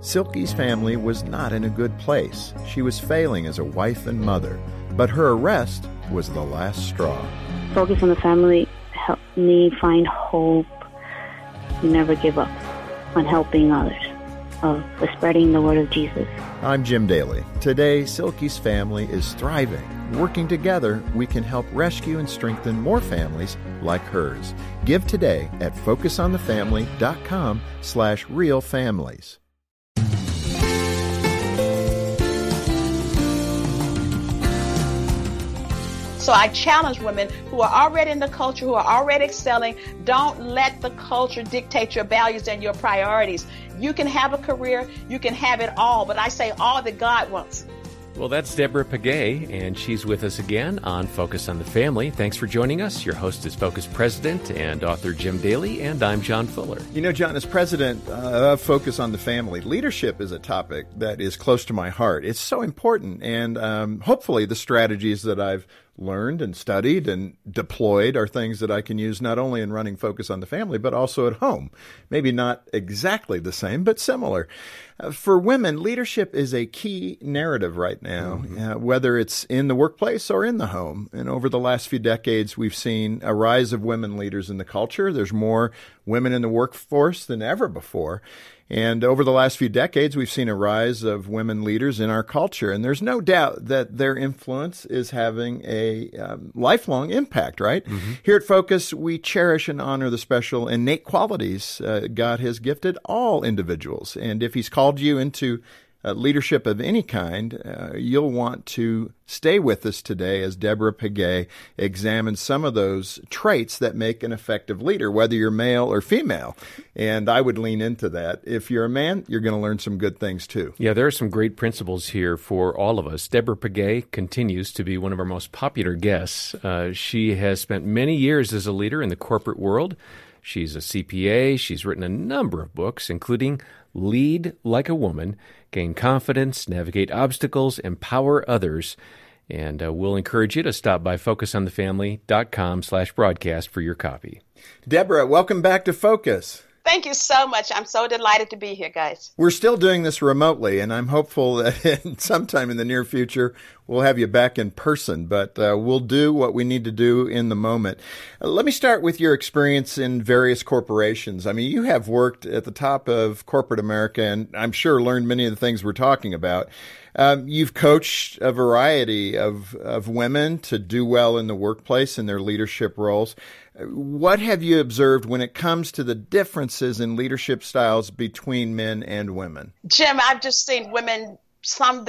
Silky's family was not in a good place. She was failing as a wife and mother, but her arrest was the last straw. Focus on the Family helped me find hope, never give up on helping others, of spreading the word of Jesus. I'm Jim Daly. Today, Silky's family is thriving. Working together, we can help rescue and strengthen more families like hers. Give today at focusonthefamily.com/realfamilies. So I challenge women who are already in the culture, who are already excelling, don't let the culture dictate your values and your priorities. You can have a career, you can have it all, but I say all that God wants. Well, that's Deborah Pagay, and she's with us again on Focus on the Family. Thanks for joining us. Your host is Focus President and author Jim Daly, and I'm John Fuller. You know, John, as president of Focus on the Family, leadership is a topic that is close to my heart. It's so important, and hopefully the strategies that I've learned and studied and deployed are things that I can use not only in running Focus on the Family, but also at home. Maybe not exactly the same, but similar. For women, leadership is a key narrative right now, whether it's in the workplace or in the home. And over the last few decades, we've seen a rise of women leaders in the culture. There's more women in the workforce than ever before. And over the last few decades, we've seen a rise of women leaders in our culture. And there's no doubt that their influence is having a lifelong impact, right? Here at Focus, we cherish and honor the special innate qualities God has gifted all individuals. And if He's called you into leadership of any kind, you'll want to stay with us today as Deborah Pagay examines some of those traits that make an effective leader, whether you're male or female. And I would lean into that. If you're a man, you're going to learn some good things too. Yeah, there are some great principles here for all of us. Deborah Pagay continues to be one of our most popular guests. She has spent many years as a leader in the corporate world. She's a CPA. She's written a number of books, including Lead Like a Woman, Gain Confidence, Navigate Obstacles, Empower Others. And we'll encourage you to stop by focusonthefamily.com/broadcast for your copy. Deborah, welcome back to Focus. Thank you so much. I'm so delighted to be here, guys. We're still doing this remotely, and I'm hopeful that sometime in the near future we'll have you back in person, but we'll do what we need to do in the moment. Let me start with your experience in various corporations. I mean, you have worked at the top of corporate America, and I'm sure learned many of the things we're talking about. You've coached a variety of women to do well in the workplace in their leadership roles. What have you observed when it comes to the differences in leadership styles between men and women? Jim, I've just seen women, some of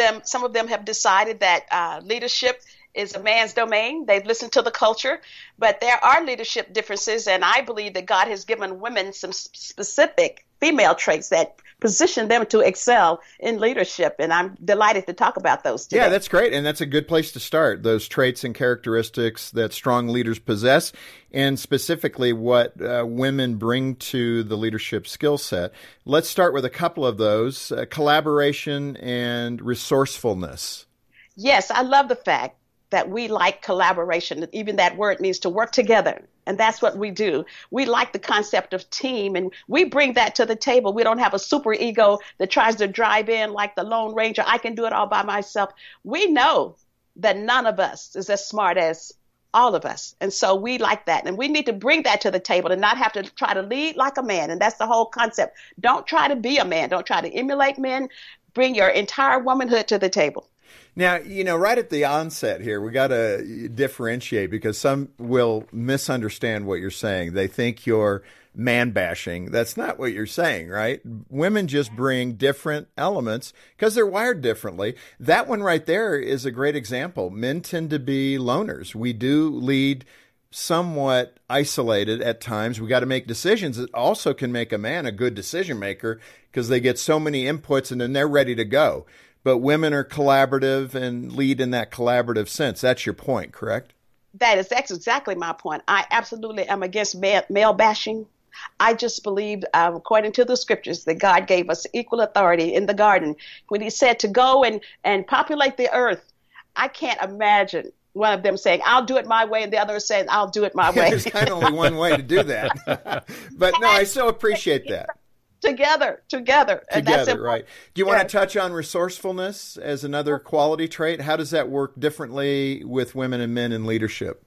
them have decided that leadership is a man's domain. They've listened to the culture, but there are leadership differences, and I believe that God has given women some specific female traits that position them to excel in leadership, and I'm delighted to talk about those today. Yeah, that's great, and that's a good place to start, those traits and characteristics that strong leaders possess, and specifically what women bring to the leadership skill set. Let's start with a couple of those, collaboration and resourcefulness. Yes, I love the fact that we like collaboration. Even that word means to work together. And that's what we do. We like the concept of team, and we bring that to the table. We don't have a super ego that tries to drive in like the Lone Ranger. I can do it all by myself. We know that none of us is as smart as all of us. And so we like that. And we need to bring that to the table and not have to try to lead like a man. And that's the whole concept. Don't try to be a man. Don't try to emulate men. Bring your entire womanhood to the table. Now, you know, right at the onset here, we got to differentiate because some will misunderstand what you're saying. They think you're man bashing. That's not what you're saying, right? Women just bring different elements because they're wired differently. That one right there is a great example. Men tend to be loners. We do lead somewhat isolated at times. We got to make decisions that also can make a man a good decision maker because they get so many inputs and then they're ready to go. But women are collaborative and lead in that collaborative sense. That's your point, correct? That's exactly my point. I absolutely am against male bashing. I just believe, according to the scriptures, that God gave us equal authority in the garden. When He said to go and populate the earth, I can't imagine one of them saying, I'll do it my way, and the other saying, I'll do it my way. There's kind of only one way to do that. But no, I so appreciate that. Together. And that's Together, right. Do you want to touch on resourcefulness as another quality trait? How does that work differently with women and men in leadership?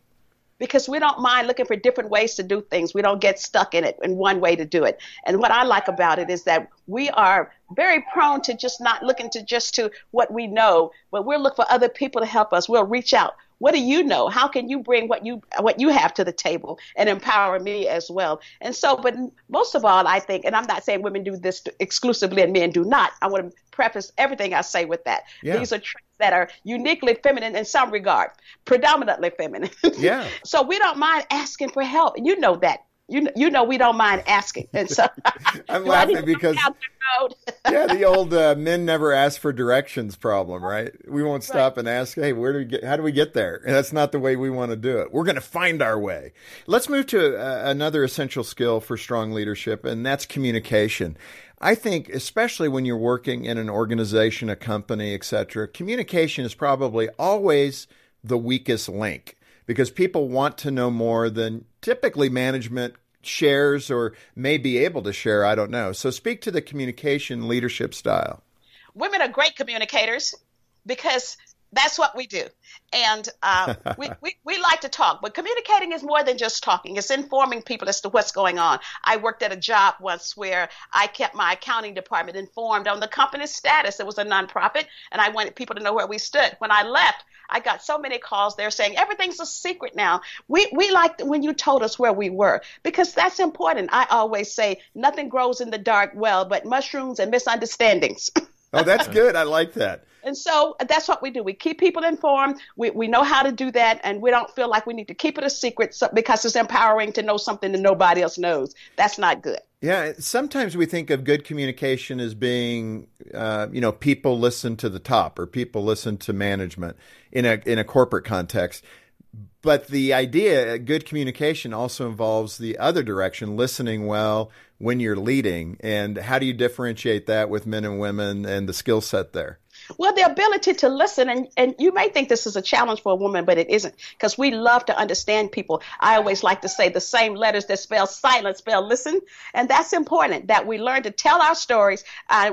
Because we don't mind looking for different ways to do things. We don't get stuck in it in one way to do it. And what I like about it is that we are very prone to just not looking to what we know, but we'll look for other people to help us. We'll reach out. What do you know? How can you bring what you have to the table and empower me as well? And so, but most of all, I think, and I'm not saying women do this exclusively and men do not. I want to preface everything I say with that. Yeah. These are traits that are uniquely feminine in some regard, predominantly feminine. Yeah. So we don't mind asking for help. You know that. You know we don't mind asking. And so I'm laughing because the old men never ask for directions problem, right? We won't stop and ask, hey, how do we get there? And that's not the way we want to do it. We're going to find our way. Let's move to another essential skill for strong leadership, and that's communication. I think, especially when you're working in an organization, a company, etc., communication is probably always the weakest link because people want to know more than typically management shares or may be able to share. I don't know. So speak to the communication leadership style. Women are great communicators because that's what we do. And we like to talk, but communicating is more than just talking. It's informing people as to what's going on. I worked at a job once where I kept my accounting department informed on the company's status. It was a nonprofit, and I wanted people to know where we stood. When I left, I got so many calls there saying, everything's a secret now. We liked when you told us where we were, because that's important. I always say nothing grows in the dark well, but mushrooms and misunderstandings. Oh, that's good. I like that. And so that's what we do. We keep people informed. We know how to do that, and we don't feel like we need to keep it a secret because it's empowering to know something that nobody else knows. That's not good. Yeah, sometimes we think of good communication as being, people listen to the top or people listen to management in a corporate context. But the idea, good communication also involves the other direction, listening well when you're leading. And how do you differentiate that with men and women and the skill set there? Well, the ability to listen, and you may think this is a challenge for a woman, but it isn't, because we love to understand people. I always like to say the same letters that spell silence spell listen, and that's important, that we learn to tell our stories.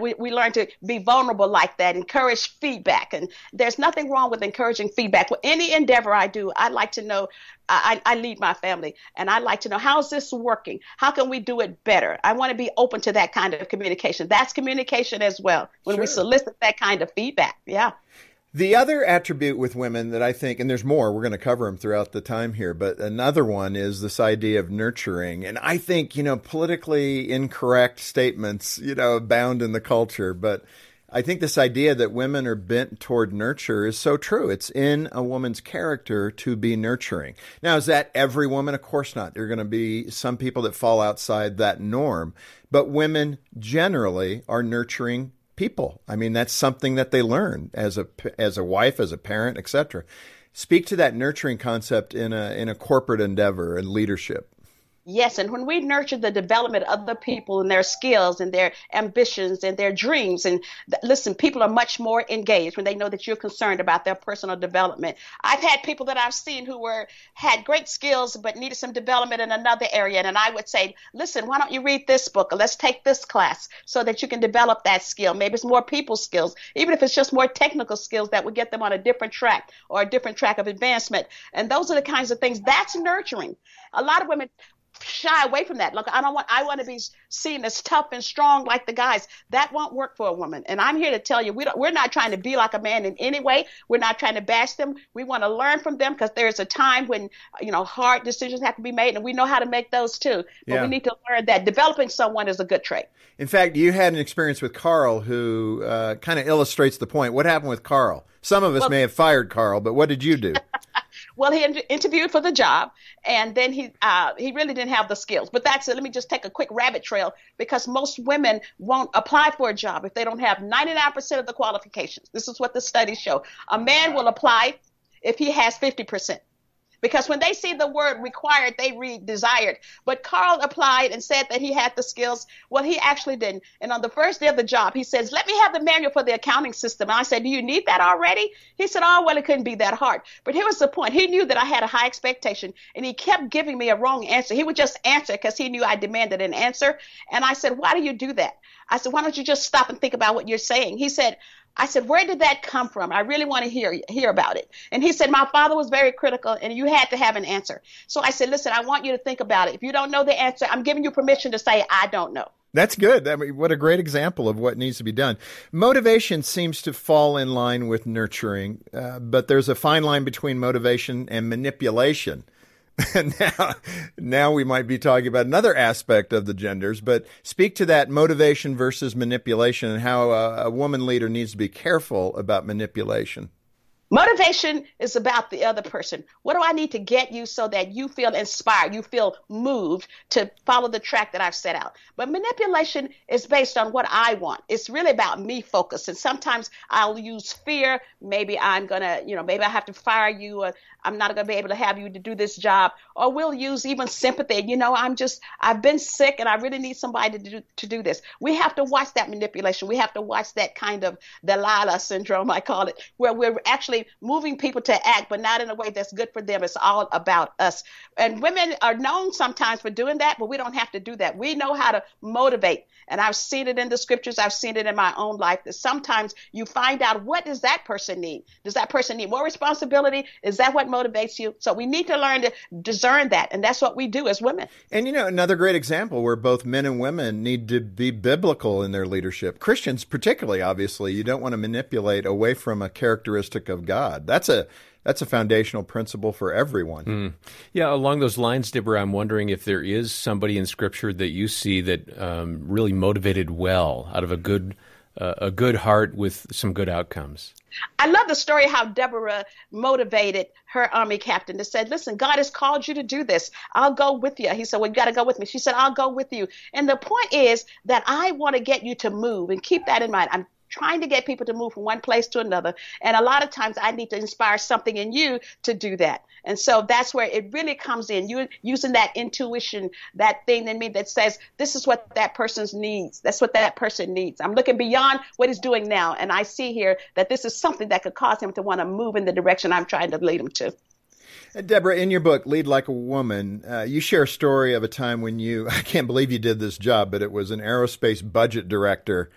We learn to be vulnerable like that, encourage feedback, and there's nothing wrong with encouraging feedback. With any endeavor I do, I like to know, I lead my family, and I like to know, how's this working? How can we do it better? I want to be open to that kind of communication. That's communication as well, when we solicit that kind of feedback. Yeah. The other attribute with women that I think, and there's more, we're going to cover them throughout the time here, but another one is this idea of nurturing. And I think, politically incorrect statements, abound in the culture, but I think this idea that women are bent toward nurture is so true. It's in a woman's character to be nurturing. Now, is that every woman? Of course not. There are going to be some people that fall outside that norm, but women generally are nurturing people. I mean, that's something that they learn as a wife, as a parent, etc. Speak to that nurturing concept in a corporate endeavor and leadership. Yes, and when we nurture the development of other people and their skills and their ambitions and their dreams, and listen, people are much more engaged when they know that you're concerned about their personal development. I've had people that I've seen who had great skills but needed some development in another area, and I would say, listen, why don't you read this book, or let's take this class so that you can develop that skill. Maybe it's more people skills, even if it's just more technical skills that would get them on a different track or a different track of advancement. And those are the kinds of things that's nurturing. A lot of women shy away from that. Look, I want to be seen as tough and strong like the guys. That won't work for a woman. And I'm here to tell you, we're not trying to be like a man in any way. We're not trying to bash them. We want to learn from them, because there's a time when, hard decisions have to be made, and we know how to make those too. But we need to learn that developing someone is a good trait. In fact, you had an experience with Carl who kind of illustrates the point. What happened with Carl? Some of us may have fired Carl, but what did you do? Well, he interviewed for the job, and then he really didn't have the skills. But that's it. Let me just take a quick rabbit trail, because most women won't apply for a job if they don't have 99% of the qualifications. This is what the studies show. A man will apply if he has 50%. Because when they see the word required, they read desired. But Carl applied and said that he had the skills. Well, he actually didn't. And on the first day of the job, he says, let me have the manual for the accounting system. And I said, do you need that already? He said, oh, well, it couldn't be that hard. But here was the point. He knew that I had a high expectation, and he kept giving me a wrong answer. He would just answer because he knew I demanded an answer. And I said, why do you do that? I said, why don't you just stop and think about what you're saying? I said, where did that come from? I really want to hear about it. And he said, my father was very critical, and you had to have an answer. So I said, listen, I want you to think about it. If you don't know the answer, I'm giving you permission to say, I don't know. That's good. I mean, what a great example of what needs to be done. Motivation seems to fall in line with nurturing, but there's a fine line between motivation and manipulation. Now we might be talking about another aspect of the genders, but speak to that motivation versus manipulation and how a woman leader needs to be careful about manipulation. Motivation is about the other person. What do I need to get you so that you feel inspired, you feel moved to follow the track that I've set out? But manipulation is based on what I want. It's really about me focused. And sometimes I'll use fear. Maybe I'm going to, maybe I have to fire you, or I'm not going to be able to have you to do this job. Or we'll use even sympathy. I've been sick and I really need somebody to do this. We have to watch that manipulation. We have to watch that kind of Delilah syndrome, I call it, where we're actually moving people to act, but not in a way that's good for them. It's all about us. And women are known sometimes for doing that, but we don't have to do that. We know how to motivate. And I've seen it in the scriptures. I've seen it in my own life, that sometimes you find out, what does that person need? Does that person need more responsibility? Is that what motivates you? So we need to learn to discern that. And that's what we do as women. And, another great example where both men and women need to be biblical in their leadership. Christians particularly, obviously, you don't want to manipulate away from a characteristic of God. That's a foundational principle for everyone. Yeah, along those lines, Deborah, I'm wondering if there is somebody in Scripture that you see that really motivated well out of a good heart with some good outcomes. I love the story how Deborah motivated her army captain to say, listen, God has called you to do this. I'll go with you. He said, well, you got to go with me. She said, I'll go with you. And the point is that I want to get you to move, and keep that in mind. I'm trying to get people to move from one place to another. And a lot of times I need to inspire something in you to do that. And so that's where it really comes in. You using that intuition, that thing in me that says, this is what that person needs. That's what that person needs. I'm looking beyond what he's doing now. And I see here that this is something that could cause him to want to move in the direction I'm trying to lead him to. Deborah, in your book, Lead Like a Woman, you share a story of a time when I can't believe you did this job, but it was an aerospace budget director.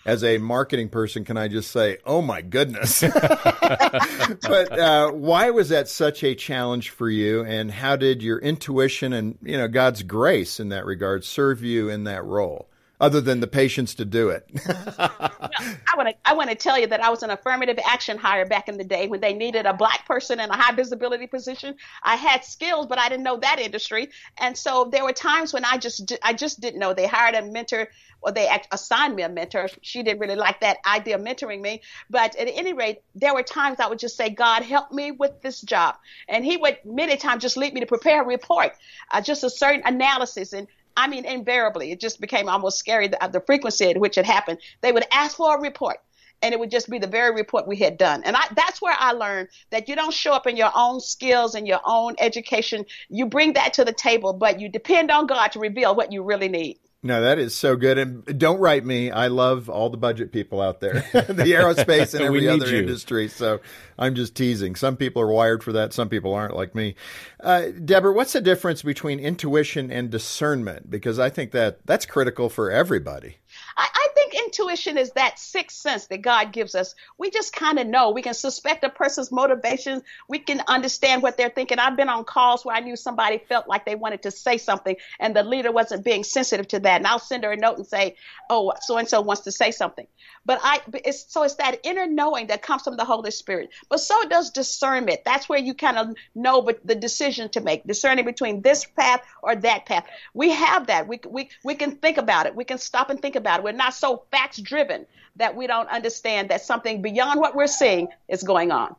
As a marketing person, can I just say, oh, my goodness. But why was that such a challenge for you? And how did your intuition and, God's grace in that regard serve you in that role, other than the patience to do it? I want to tell you that I was an affirmative action hire back in the day when they needed a Black person in a high visibility position. I had skills, but I didn't know that industry. And so there were times when I just didn't know. They hired a mentor, or they assigned me a mentor. She didn't really like that idea of mentoring me. But at any rate, there were times I would just say, God, help me with this job. And he would many times just lead me to prepare a report, just a certain analysis. And I mean, invariably, it just became almost scary, the frequency at which it happened. They would ask for a report, and it would just be the very report we had done. And that's where I learned that you don't show up in your own skills and your own education. You bring that to the table, but you depend on God to reveal what you really need. No, that is so good. And don't write me. I love all the budget people out there, the aerospace and every other industry. So I'm just teasing. Some people are wired for that. Some people aren't, like me. Deborah, what's the difference between intuition and discernment? Because I think that's critical for everybody. I think intuition is that sixth sense that God gives us. We just kind of know. We can suspect a person's motivations. We can understand what they're thinking. I've been on calls where I knew somebody felt like they wanted to say something, and the leader wasn't being sensitive to that. And I'll send her a note and say, oh, so-and-so wants to say something. But it's that inner knowing that comes from the Holy Spirit. But so does discernment. That's where you kind of know the decision to make, discerning between this path or that path. We have that. We can think about it. We can stop and think about it. We're not so facts driven that we don't understand that something beyond what we're seeing is going on.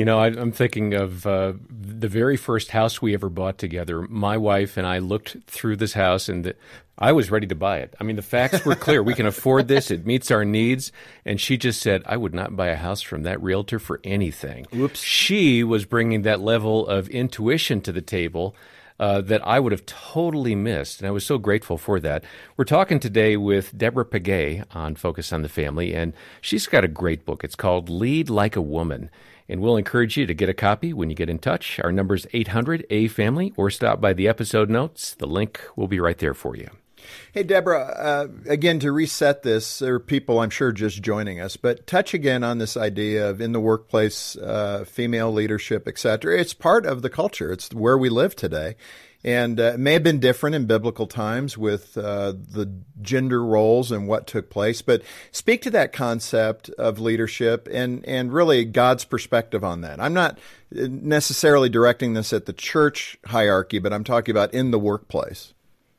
I'm thinking of the very first house we ever bought together. My wife and I looked through this house, and I was ready to buy it. I mean, the facts were clear. We can afford this. It meets our needs. And she just said, I would not buy a house from that realtor for anything. Whoops. She was bringing that level of intuition to the table that I would have totally missed. And I was so grateful for that. We're talking today with Deborah Pagay on Focus on the Family, and she's got a great book. It's called Lead Like a Woman. And we'll encourage you to get a copy when you get in touch. Our number's 800-A-FAMILY, or stop by the episode notes. The link will be right there for you. Hey, Deborah, again, to reset this, there are people, I'm sure, just joining us, but touch again on this idea of in the workplace, female leadership, et cetera. It's part of the culture. It's where we live today. And it may have been different in biblical times with the gender roles and what took place. But speak to that concept of leadership and really God's perspective on that. I'm not necessarily directing this at the church hierarchy, but I'm talking about in the workplace.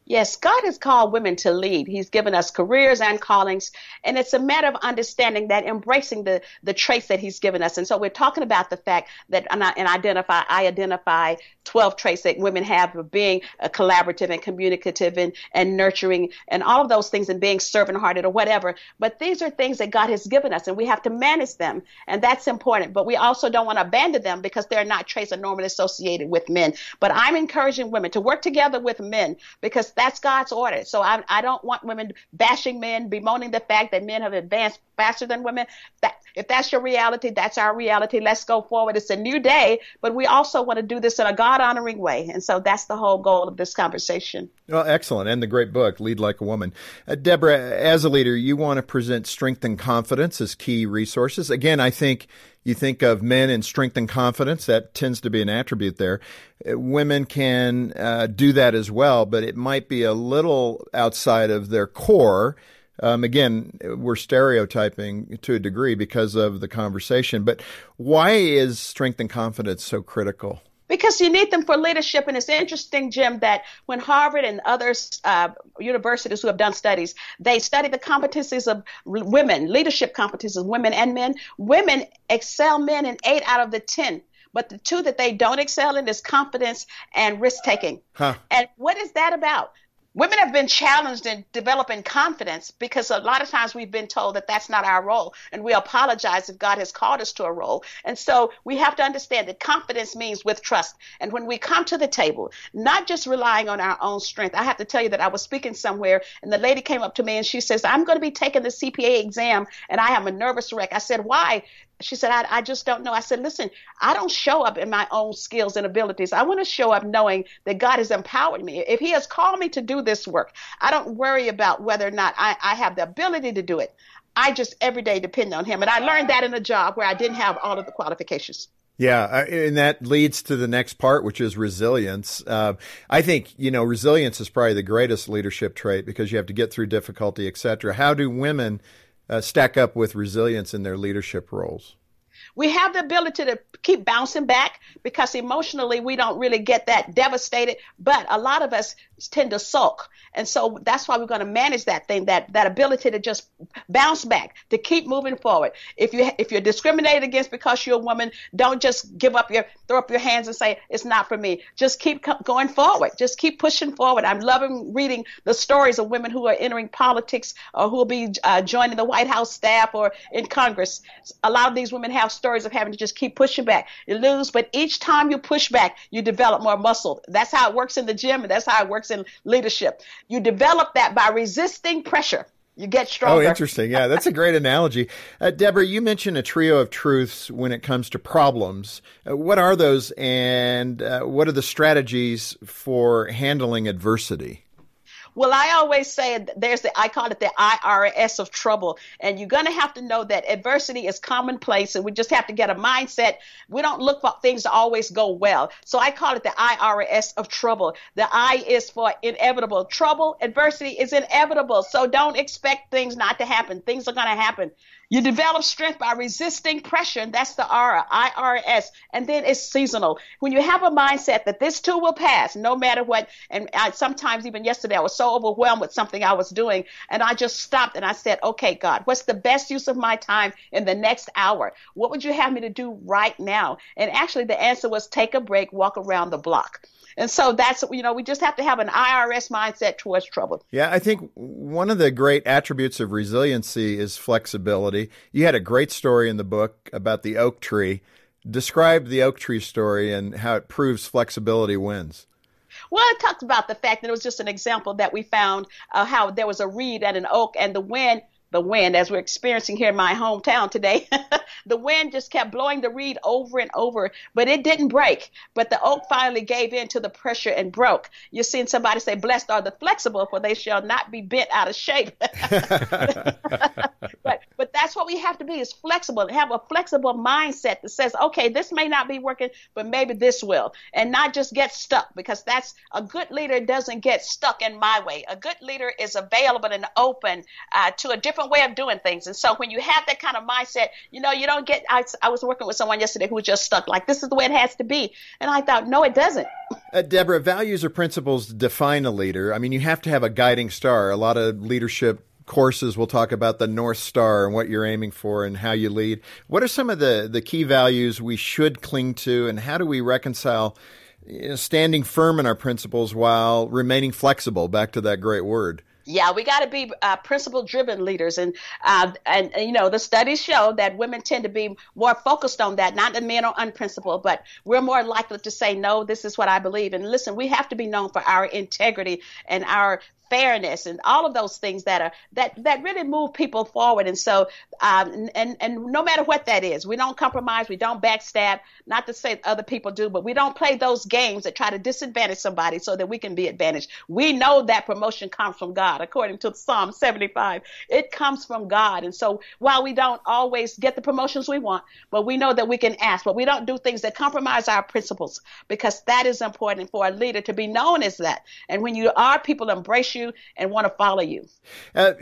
Yes, God has called women to lead. He's given us careers and callings, and it's a matter of understanding that, embracing the traits that he's given us. And so we're talking about the fact that, I identify 12 traits that women have of being collaborative and communicative and nurturing and all of those things, and being servant-hearted or whatever. But these are things that God has given us, and we have to manage them, and that's important. But we also don't want to abandon them because they're not traits that are normally associated with men. But I'm encouraging women to work together with men, because that's God's order. So I don't want women bashing men, bemoaning the fact that men have advanced faster than women. If that's your reality, that's our reality. Let's go forward. It's a new day, but we also want to do this in a God-honoring way. And so that's the whole goal of this conversation. Well, excellent. And the great book, Lead Like a Woman. Deborah, as a leader, you want to present strength and confidence as key resources. Again, I think you think of men and strength and confidence. That tends to be an attribute there. Women can do that as well, but it might be a little outside of their core. Again, we're stereotyping to a degree because of the conversation. But why is strength and confidence so critical? Because you need them for leadership. And it's interesting, Jim, that when Harvard and other universities who have done studies, they study the competencies of women, leadership competencies of women and men. Women excel men in 8 out of the 10. But the 2 that they don't excel in is confidence and risk-taking. And what is that about? Women have been challenged in developing confidence because a lot of times we've been told that that's not our role, and we apologize if God has called us to a role. And so we have to understand that confidence means with trust. And when we come to the table, not just relying on our own strength. I have to tell you that I was speaking somewhere, and the lady came up to me and she says, I'm going to be taking the CPA exam, and I am a nervous wreck. I said, why? She said, I just don't know. I said, listen, I don't show up in my own skills and abilities. I want to show up knowing that God has empowered me. If he has called me to do this work, I don't worry about whether or not I have the ability to do it. I just every day depend on him. And I learned that in a job where I didn't have all of the qualifications. Yeah, and that leads to the next part, which is resilience. I think, resilience is probably the greatest leadership trait because you have to get through difficulty, et cetera. How do women stack up with resilience in their leadership roles? We have the ability to keep bouncing back because emotionally we don't really get that devastated, but a lot of us tend to sulk. And so that's why we're going to manage that thing, that ability to just bounce back, to keep moving forward. If you're discriminated against because you're a woman, don't just throw up your hands and say, it's not for me. Just keep going forward. Just keep pushing forward. I'm loving reading the stories of women who are entering politics or who will be joining the White House staff or in Congress. A lot of these women have stories of having to just keep pushing back. You lose, but each time you push back, you develop more muscle. That's how it works in the gym, and that's how it works in leadership. You develop that by resisting pressure. You get stronger. Oh, interesting. Yeah, that's a great analogy. Deborah, you mentioned a trio of truths when it comes to problems. What are those, and what are the strategies for handling adversity? Well, I always say I call it the IRS of trouble. And you're going to have to know that adversity is commonplace, and we just have to get a mindset. We don't look for things to always go well. So I call it the IRS of trouble. The I is for inevitable. Trouble, adversity is inevitable. So don't expect things not to happen. Things are going to happen. You develop strength by resisting pressure, and that's the IRS. And then it's seasonal. When you have a mindset that this too will pass, no matter what, and sometimes even yesterday I was so overwhelmed with something I was doing, and I just stopped and I said, okay, God, what's the best use of my time in the next hour? What would you have me to do right now? And actually the answer was take a break, walk around the block. And so that's, we just have to have an IRS mindset towards trouble. Yeah, I think one of the great attributes of resiliency is flexibility. You had a great story in the book about the oak tree. Describe the oak tree story and how it proves flexibility wins. Well, it talks about the fact that it was just an example that we found how there was a reed and an oak, and the wind, as we're experiencing here in my hometown today, the wind just kept blowing the reed over and over, but it didn't break. But the oak finally gave in to the pressure and broke. You're seeing somebody say, blessed are the flexible, for they shall not be bent out of shape. But that's what we have to be, is flexible, and have a flexible mindset that says, okay, this may not be working, but maybe this will, and not just get stuck, because that's a good leader doesn't get stuck in my way. A good leader is available and open to a different way of doing things. And so when you have that kind of mindset, you don't get, I was working with someone yesterday who was just stuck, like, this is the way it has to be. And I thought, no, it doesn't. Deborah, values or principles define a leader. I mean, you have to have a guiding star. A lot of leadership courses will talk about the North Star and what you're aiming for and how you lead. What are some of the key values we should cling to, and how do we reconcile standing firm in our principles while remaining flexible? Back to that great word. Yeah, we got to be principle-driven leaders, and the studies show that women tend to be more focused on that. Not that men are unprincipled, but we're more likely to say, no, this is what I believe. And listen, we have to be known for our integrity and our fairness and all of those things that really move people forward. And so, and no matter what that is, we don't compromise, we don't backstab, not to say other people do, but we don't play those games that try to disadvantage somebody so that we can be advantaged. We know that promotion comes from God. According to Psalm 75, it comes from God. And so while we don't always get the promotions we want, but we know that we can ask, but we don't do things that compromise our principles, because that is important for a leader to be known as that. And when you are, people embrace you and want to follow you.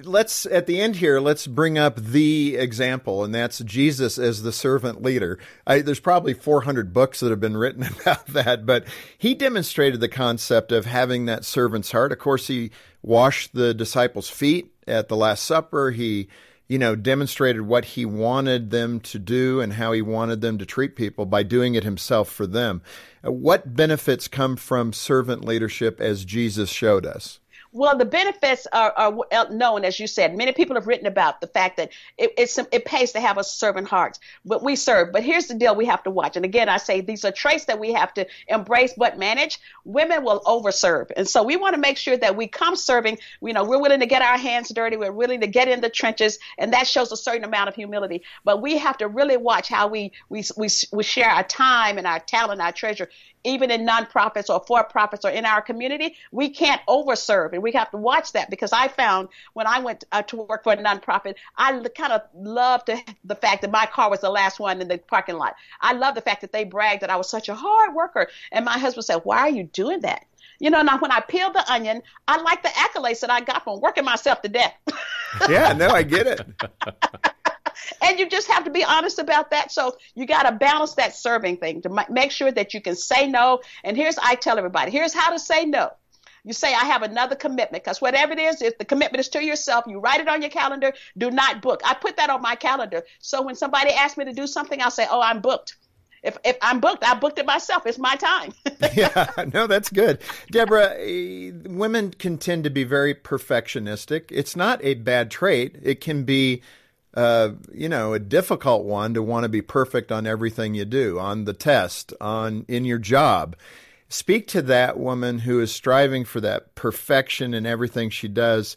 Let's, at the end here, let's bring up the example, and that's Jesus as the servant leader. There's probably 400 books that have been written about that, but he demonstrated the concept of having that servant's heart. Of course, he washed the disciples' feet at the Last Supper. He demonstrated what he wanted them to do and how he wanted them to treat people by doing it himself for them. What benefits come from servant leadership as Jesus showed us? Well, the benefits are known, as you said. Many people have written about the fact that it pays to have a servant heart, but we serve. But here's the deal we have to watch. And again, I say these are traits that we have to embrace but manage. Women will overserve. And so we want to make sure that we come serving. We're willing to get our hands dirty. We're willing to get in the trenches. And that shows a certain amount of humility. But we have to really watch how we share our time and our talent, our treasure. Even in nonprofits or for-profits or in our community, we can't overserve, and we have to watch that, because I found when I went to work for a nonprofit, I kind of loved the fact that my car was the last one in the parking lot. I love the fact that they bragged that I was such a hard worker, and my husband said, "Why are you doing that?" Now when I peel the onion, I like the accolades that I got from working myself to death. Yeah, no, I get it. And you just have to be honest about that. So you got to balance that serving thing to make sure that you can say no. And I tell everybody, here's how to say no. You say, I have another commitment, because whatever it is, if the commitment is to yourself, you write it on your calendar, do not book. I put that on my calendar. So when somebody asks me to do something, I'll say, oh, I'm booked. If I'm booked, I booked it myself. It's my time. Yeah, no, that's good. Deborah, women can tend to be very perfectionistic. It's not a bad trait. It can be a difficult one to want to be perfect on everything you do, on the test, in your job. Speak to that woman who is striving for that perfection in everything she does.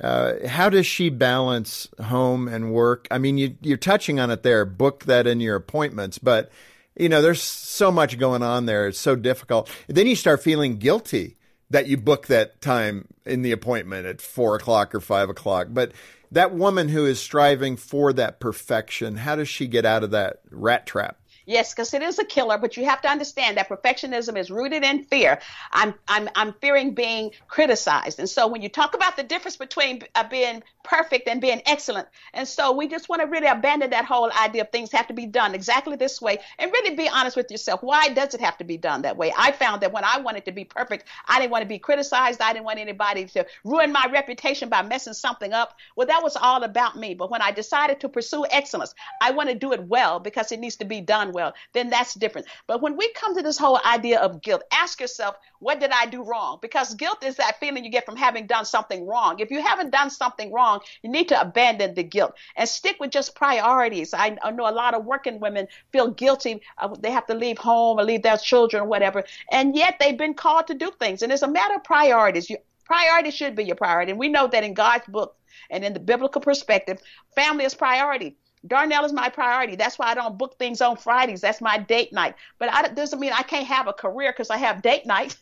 How does she balance home and work? I mean, you're touching on it there. Book that in your appointments, but there's so much going on there. It's so difficult. Then you start feeling guilty that you book that time in the appointment at 4 o'clock or 5 o'clock. But that woman who is striving for that perfection, how does she get out of that rat trap? Yes, because it is a killer, but you have to understand that perfectionism is rooted in fear. I'm fearing being criticized. And so when you talk about the difference between being perfect and being excellent, and so we just want to really abandon that whole idea of things have to be done exactly this way and really be honest with yourself. Why does it have to be done that way? I found that when I wanted to be perfect, I didn't want to be criticized. I didn't want anybody to ruin my reputation by messing something up. Well, that was all about me. But when I decided to pursue excellence, I want to do it well because it needs to be done well, then that's different. But when we come to this whole idea of guilt, ask yourself, what did I do wrong? Because guilt is that feeling you get from having done something wrong. If you haven't done something wrong, you need to abandon the guilt and stick with just priorities. I know a lot of working women feel guilty. They have to leave home or leave their children or whatever, and yet they've been called to do things. And it's a matter of priorities. Priority should be your priority. And we know that in God's book and in the biblical perspective, family is priority. Darnell is my priority. That's why I don't book things on Fridays. That's my date night. But that doesn't mean I can't have a career because I have date night.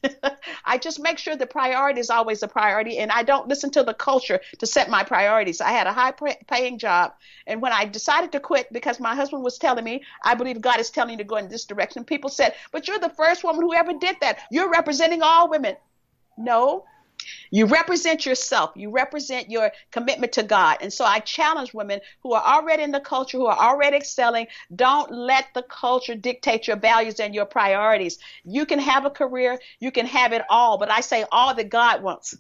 I just make sure the priority is always a priority, and I don't listen to the culture to set my priorities. I had a high-paying job, and when I decided to quit because my husband was telling me, I believe God is telling you to go in this direction, people said, but you're the first woman who ever did that. You're representing all women. No. You represent yourself. You represent your commitment to God. And so I challenge women who are already in the culture, who are already excelling, don't let the culture dictate your values and your priorities. You can have a career. You can have it all. But I say all that God wants.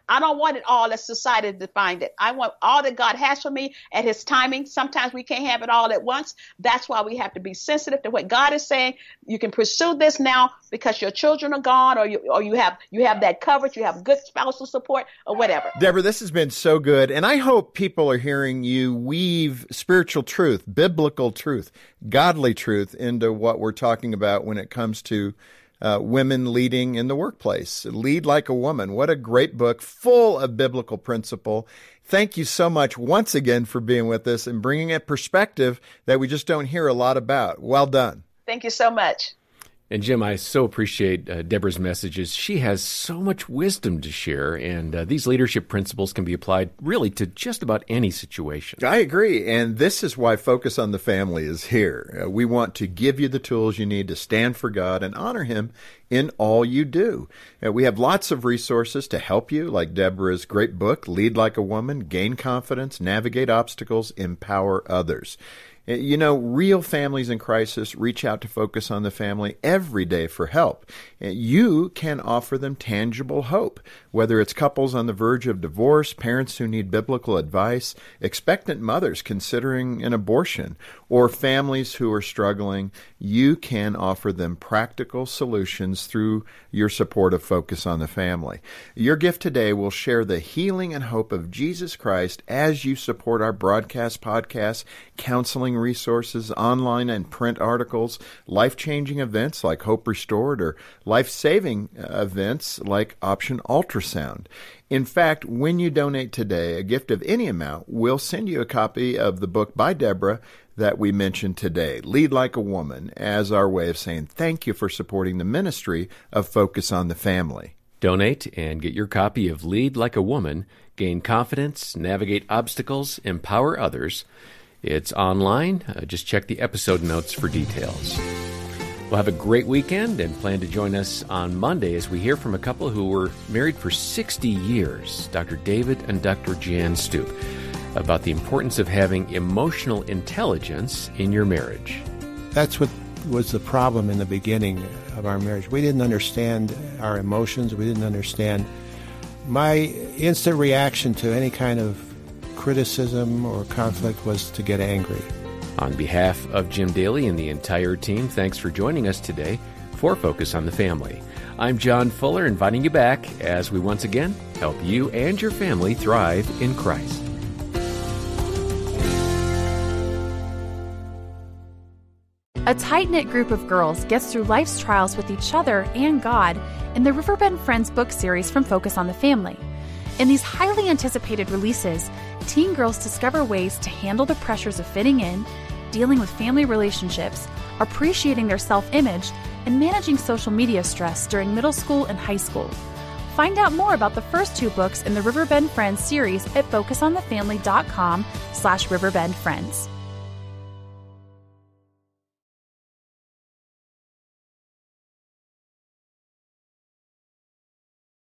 I don't want it all as society defined it. I want all that God has for me at his timing. Sometimes we can't have it all at once. That's why we have to be sensitive to what God is saying. You can pursue this now because your children are gone, or you have that coverage, you have good spousal support or whatever. Deborah, this has been so good. And I hope people are hearing you weave spiritual truth, biblical truth, godly truth into what we're talking about when it comes to women leading in the workplace. Lead Like a Woman. What a great book, full of biblical principle. Thank you so much once again for being with us and bringing a perspective that we just don't hear a lot about. Well done. Thank you so much. And Jim, I so appreciate Deborah's messages. She has so much wisdom to share, and these leadership principles can be applied really to just about any situation. I agree, and this is why Focus on the Family is here. We want to give you the tools you need to stand for God and honor Him in all you do. We have lots of resources to help you, like Deborah's great book, Lead Like a Woman, Gain Confidence, Navigate Obstacles, Empower Others. You know, real families in crisis reach out to Focus on the Family every day for help. You can offer them tangible hope, whether it's couples on the verge of divorce, parents who need biblical advice, expectant mothers considering an abortion, or families who are struggling. You can offer them practical solutions through your support of Focus on the Family. Your gift today will share the healing and hope of Jesus Christ as you support our broadcast, podcasts, counseling resources, online and print articles, life-changing events like Hope Restored, or life-saving events like Option Ultrasound. In fact, when you donate today, a gift of any amount, we'll send you a copy of the book by Deborah that we mentioned today, Lead Like a Woman, as our way of saying thank you for supporting the ministry of Focus on the Family. Donate and get your copy of Lead Like a Woman, Gain Confidence, Navigate Obstacles, Empower Others. It's online. Just check the episode notes for details. We'll have a great weekend and plan to join us on Monday as we hear from a couple who were married for 60 years, Dr. David and Dr. Jan Stoop, about the importance of having emotional intelligence in your marriage. That's what was the problem in the beginning of our marriage. We didn't understand our emotions. We didn't understand. My instant reaction to any kind of criticism or conflict was to get angry. On behalf of Jim Daly and the entire team, thanks for joining us today for Focus on the Family. I'm John Fuller, inviting you back as we once again help you and your family thrive in Christ. A tight-knit group of girls gets through life's trials with each other and God in the Riverbend Friends book series from Focus on the Family. In these highly anticipated releases, teen girls discover ways to handle the pressures of fitting in, dealing with family relationships, appreciating their self-image, and managing social media stress during middle school and high school. Find out more about the first two books in the Riverbend Friends series at focusonthefamily.com/riverbendfriends.